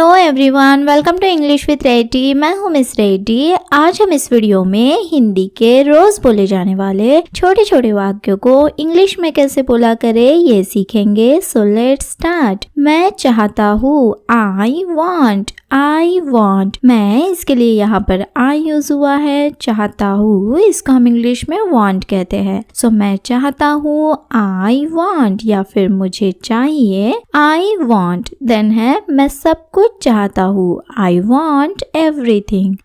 Hello everyone, welcome to English with ready. मैं हूँ miss ready. आज हम इस वीडियो में हिंदी के रोज बोले जाने वाले छोटे छोटे वाक्यों को इंग्लिश में कैसे बोला करे ये सीखेंगे। So let's start. मैं चाहता हूँ, आई वांट। मैं इसके लिए यहाँ पर आई यूज हुआ है। चाहता हूँ इसको हम इंग्लिश में वांट कहते हैं। सो मैं चाहता हूँ, आई वांट, या फिर मुझे चाहिए, आई वांट। देन है मैं सब कुछ चाहता हूँ, आई वांट एवरीथिंग।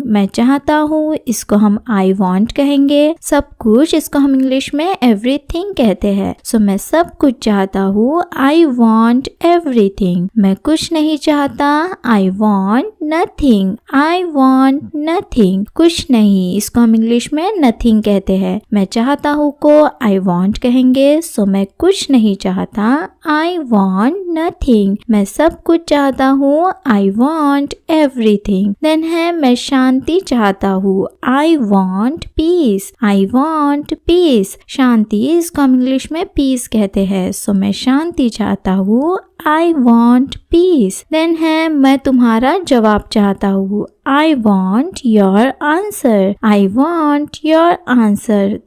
मैं चाहता हूँ, इसको हम आई वांट कहेंगे। सब कुछ इसको हम इंग्लिश में एवरीथिंग कहते हैं। सो मैं सब कुछ चाहता हूँ, आई वांट एवरीथिंग। मैं कुछ नहीं चाहता, आई वांट नथिंग। कुछ नहीं, इसको हम इंग्लिश में नथिंग कहते हैं। मैं चाहता हूँ को आई वांट कहेंगे। सो मैं कुछ नहीं चाहता, आई वांट नथिंग। मैं सब कुछ चाहता हूँ, आई वांट एवरीथिंग। देन है मैं शांति चाहता हूँ, आई वांट पीस। शांति इसको हम इंग्लिश में पीस कहते हैं। सो मैं शांति चाहता हूँ, आई वांट पीस। देन है मैं तुम्हारा जवाब चाहता हूँ, आई वांट योर आंसर।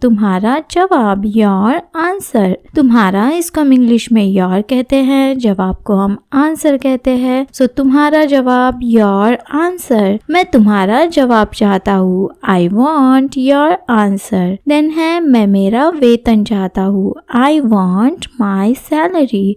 तुम्हारा जवाब, योर आंसर। तुम्हारा इसको हम इंग्लिश में योर कहते हैं, जवाब को हम आंसर कहते हैं। सो तुम्हारा जवाब, योर आंसर। मैं तुम्हारा जवाब चाहता हूँ, I want your answer. Then है मैं मेरा वेतन चाहता हूँ, आई वांट माई सैलरी।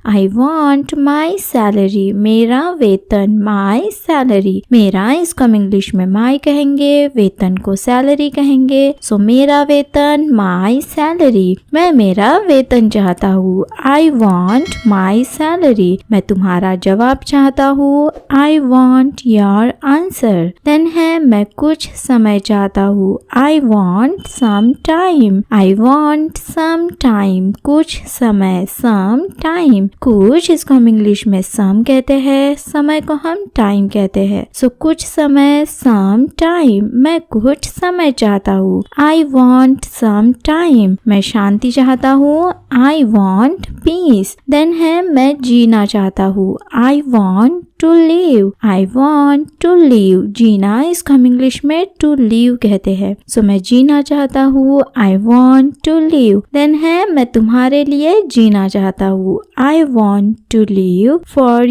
मेरा वेतन, माई सैलरी। मेरा इसको हम इंग्लिश में माई कहेंगे, वेतन को सैलरी कहेंगे। सो मेरा वेतन, माई सैलरी। मैं मेरा वेतन चाहता हूँ, आई वांट माई सैलरी। मैं तुम्हारा जवाब चाहता हूँ, I want your answer. Then है मैं कुछ समय चाहता हूँ, आई वांट सम टाइम। कुछ समय, सम टाइम। कुछ इसको हम इंग्लिश में सम कहते हैं, समय को हम टाइम कहते हैं। सो कुछ समय, सम टाइम। मैं कुछ समय चाहता हूँ, आई वांट सम टाइम। मैं शांति चाहता हूँ, आई वांट पीस। देन है मैं जीना चाहता हूँ, आई वांट टू लिव। जीना इसको हम इंग्लिश में टू लिव कहते हैं। सो मैं जीना चाहता हूँ, I want to live. Then है मैं तुम्हारे लिए जीना चाहता हूँ, I want to live for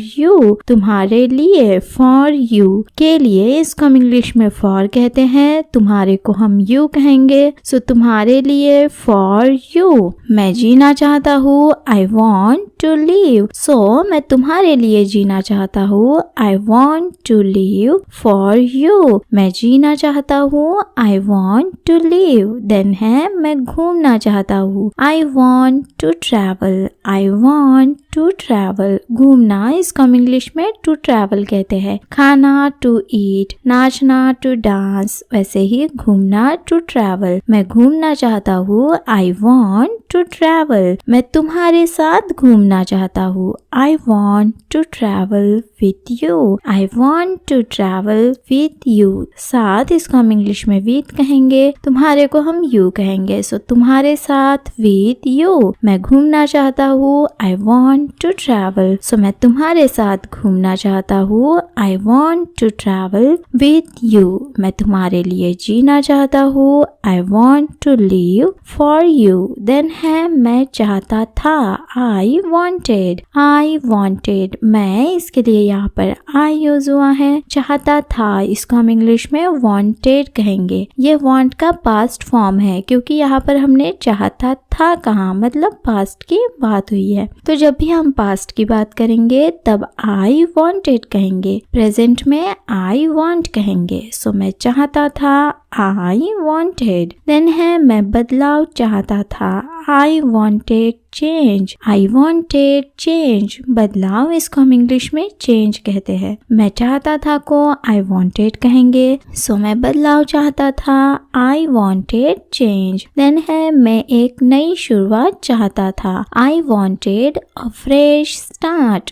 you. तुम्हारे लिए, फॉर यू। के लिए इसको हम इंग्लिश में फॉर कहते हैं, तुम्हारे को हम यू कहेंगे। सो तुम्हारे लिए, फॉर यू। मैं जीना चाहता हूँ, I want to live. So मैं तुम्हारे लिए जीना चाहता हूँ, I want to live for you. मैं जीना चाहता हूँ, I want to live. Then है मैं घूमना चाहता हूँ, आई वांट टू ट्रैवल। घूमना इसको हम इंग्लिश में टू ट्रैवल कहते हैं। खाना, टू ईट। नाचना, टू डांस। वैसे ही घूमना, टू ट्रैवल। मैं घूमना चाहता हूँ, आई वांट टू ट्रैवल। मैं तुम्हारे साथ घूमना चाहता हूँ, I want to travel with you. साथ इसको हम इंग्लिश में विथ कहेंगे, तुम्हारे को हम यू कहेंगे। सो तुम्हारे साथ, विथ यू। मैं घूमना चाहता हूँ, I want to travel. So मैं तुम्हारे साथ घूमना चाहता हूँ, I want to travel with you. मैं तुम्हारे लिए जीना चाहता हूँ, I want to live for you. Then है मैं चाहता था, आई वांटेड। मैं इसके लिए यहाँ पर आई यूज हुआ है। चाहता था इसको हम इंग्लिश में वांटेड कहेंगे। ये वांट का पास्ट फॉर्म है, क्योंकि यहाँ पर हमने चाहता था कहा, मतलब पास्ट की बात हुई है। तो जब भी हम पास्ट की बात करेंगे तब आई वांटेड कहेंगे, प्रेजेंट में आई वांट कहेंगे। सो मैं चाहता था, आई वांटेड। देन है मैं बदलाव चाहता था, आई वांटेड चेंज। बदलाव इसको हम इंग्लिश में चेंज कहते हैं। मैं चाहता था को आई वांटेड कहेंगे। सो मैं बदलाव चाहता था, आई वांटेड चेंज। देन है मैं एक नई शुरुआत चाहता था, I wanted a fresh start.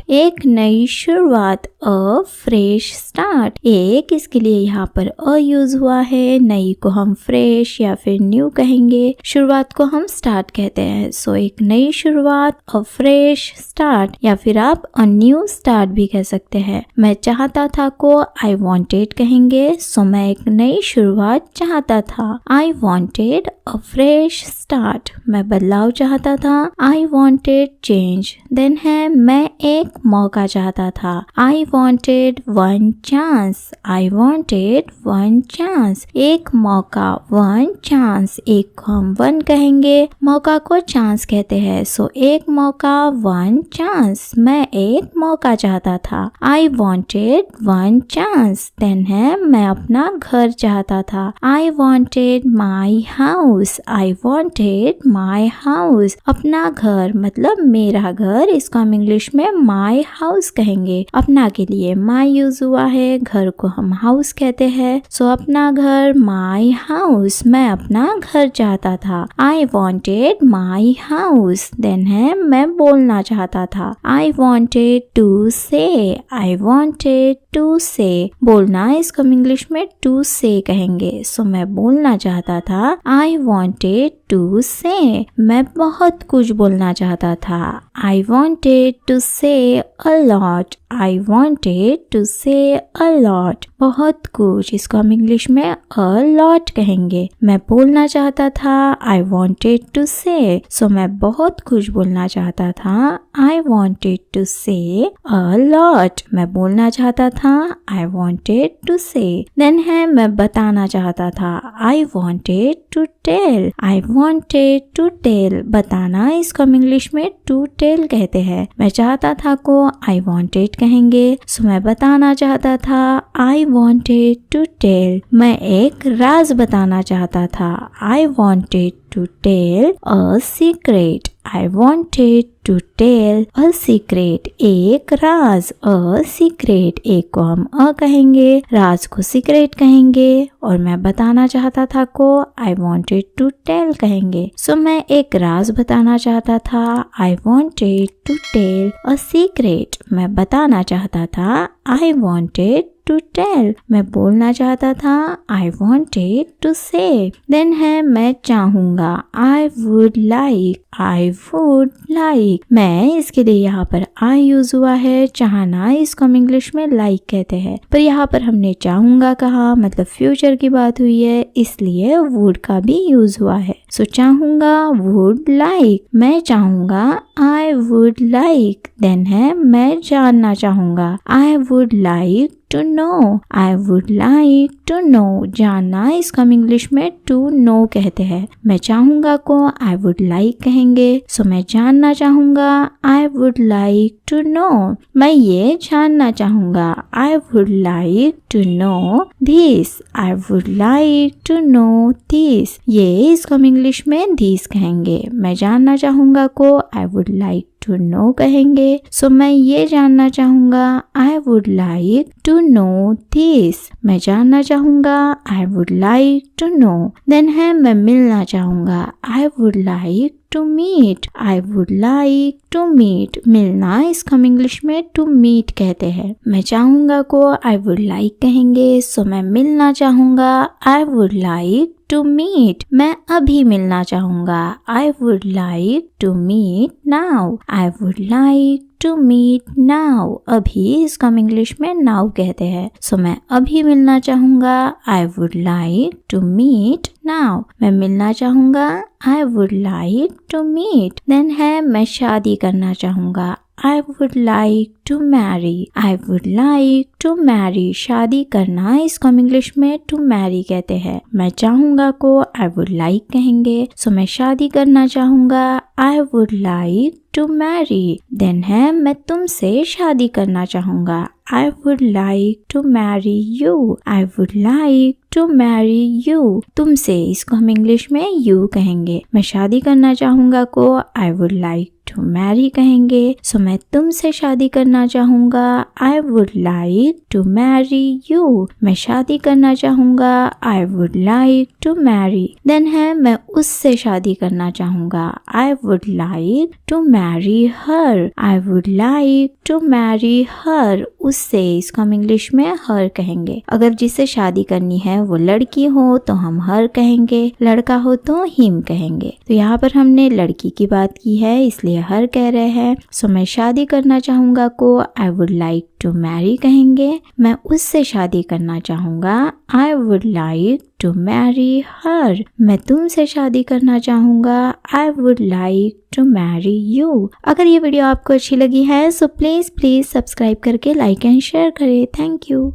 एक नई शुरुआत, अ फ्रेश स्टार्ट। एक इसके लिए यहाँ पर अ यूज हुआ है, नई को हम फ्रेश फ्रेश या फिर न्यू कहेंगे। शुरुआत को हम स्टार्ट कहते हैं। सो एक नई शुरुआत, अ फ्रेश स्टार्ट, या फिर आप अ न्यू स्टार्ट भी कह सकते हैं। मैं चाहता था को आई वांटेड कहेंगे। सो मैं एक नई शुरुआत चाहता था। I wanted a fresh start. मैं बदलाव चाहता था। I wanted change. देन है मैं एक मौका चाहता था। I wanted one chance. I wanted one chance. एक मौका, वन चांस। एक को हम वन कहेंगे, मौका को चांस कहते हैं। सो एक मौका, वन चांस। मैं एक मौका चाहता था। I wanted one chance. Then है मैं अपना घर चाहता था। I wanted my house. I wanted my house. अपना घर मतलब मेरा घर, इसको हम इंग्लिश में माई हाउस कहेंगे। अपना के लिए माई यूज हुआ है, घर को हम हाउस कहते हैं। सो अपना घर, माई हाउस। मैं अपना घर चाहता था। I wanted my house. Then है मैं बोलना चाहता था। आई वांटेड टू से। आई वांटेड टू से। बोलना, इसको हम इंग्लिश में टू से कहेंगे। सो मैं बोलना चाहता था। आई वांटेड टू से। मैं बहुत कुछ बोलना चाहता था। I wanted to say a lot. I wanted to say a lot. बहुत कुछ, इसको हम इंग्लिश में अ लॉट कहेंगे। मैं बोलना चाहता था। आई वांटेड टू से। सो मैं बहुत कुछ बोलना चाहता था। I wanted to say a lot. मैं बोलना चाहता था। I wanted to say. Then है मैं बताना चाहता था। I wanted to tell. I wanted to tell. बताना, इसको हम इंग्लिश में टू टेल कहते हैं। मैं चाहता था को आई वांटेड कहेंगे। सो मैं बताना चाहता था। I wanted to tell. मैं एक राज बताना चाहता था। I wanted to tell a secret. I wanted to tell a secret. एक राज, अ सीक्रेट। एक को हम अ कहेंगे, राज को सीक्रेट कहेंगे, और मैं बताना चाहता था को आई वांटेड टू टेल कहेंगे। सो मैं एक राज बताना चाहता था। I wanted to tell a secret. मैं बताना चाहता था। I wanted to tell. मैं बोलना चाहता था। I wanted to say. Then है मैं चाहूंगा। I would like. I would like. मैं, इसके लिए यहाँ पर आई यूज हुआ है। चाहना, इसको हम इंग्लिश में लाइक कहते हैं, पर यहाँ पर हमने चाहूंगा कहा, मतलब फ्यूचर की बात हुई है, इसलिए वुड का भी यूज हुआ है। सो चाहूंगा, वुड लाइक। मैं चाहूंगा। I would like. देन है मैं जानना चाहूंगा। I would like to know. I would like to know. जानना, इसको हम इंग्लिश में टू नो कहते हैं। मैं चाहूंगा को आई वुड लाइक कहेंगे। सो मैं जानना चाहूंगा। I would like to know. मैं ये जानना चाहूंगा। I would like to know this. I would like to know this. ये, इसको हम इंग्लिश में दिस कहेंगे। मैं जानना चाहूंगा को I would like to know कहेंगे। सो मैं ये जानना चाहूंगा। I would like to know this. मैं जानना चाहूंगा। I would like to know. Then है मैं मिलना चाहूंगा। I would like to meet. I would like to meet. मिलना, इसको हम इंग्लिश में टू मीट कहते हैं। मैं चाहूंगा को आई वुड लाइक कहेंगे। सो मैं मिलना चाहूंगा। I would like to meet. मैं अभी मिलना चाहूंगा। I would like to meet now. I would like to meet now. अभी, इसको हम इंग्लिश में नाउ कहते हैं। सो मैं अभी मिलना चाहूंगा। I would like to meet now. मैं मिलना चाहूंगा। I would like to meet. Then है मैं शादी करना चाहूंगा। I would like to marry. I would like to marry. शादी करना, इसको हम इंग्लिश में to marry कहते हैं। मैं चाहूंगा को I would like कहेंगे। सो मैं शादी करना चाहूंगा। I would like to marry. Then है मैं तुमसे शादी करना चाहूंगा। I would like to marry you. I would like to marry you. तुमसे, इसको हम इंग्लिश में you कहेंगे। मैं शादी करना चाहूंगा को I would like to marry कहेंगे। सो मैं तुमसे शादी करना चाहूंगा। I would like to marry you. मैं शादी करना चाहूंगा। I would like to marry. Then है मैं उससे शादी करना चाहूंगा। I would like to marry her. I would like to marry her. उससे, इसको हम इंग्लिश में हर कहेंगे। अगर जिससे शादी करनी है वो लड़की हो तो हम हर कहेंगे, लड़का हो तो हिम कहेंगे। तो यहाँ पर हमने लड़की की बात की है इसलिए हर कह रहे हैं। सो मैं शादी करना चाहूंगा को I would like to marry कहेंगे। मैं उससे शादी करना चाहूंगा, I would like to marry her. मैं तुमसे शादी करना चाहूंगा, I would like to marry you. अगर ये वीडियो आपको अच्छी लगी है सो प्लीज सब्सक्राइब करके लाइक एंड शेयर करें। Thank you.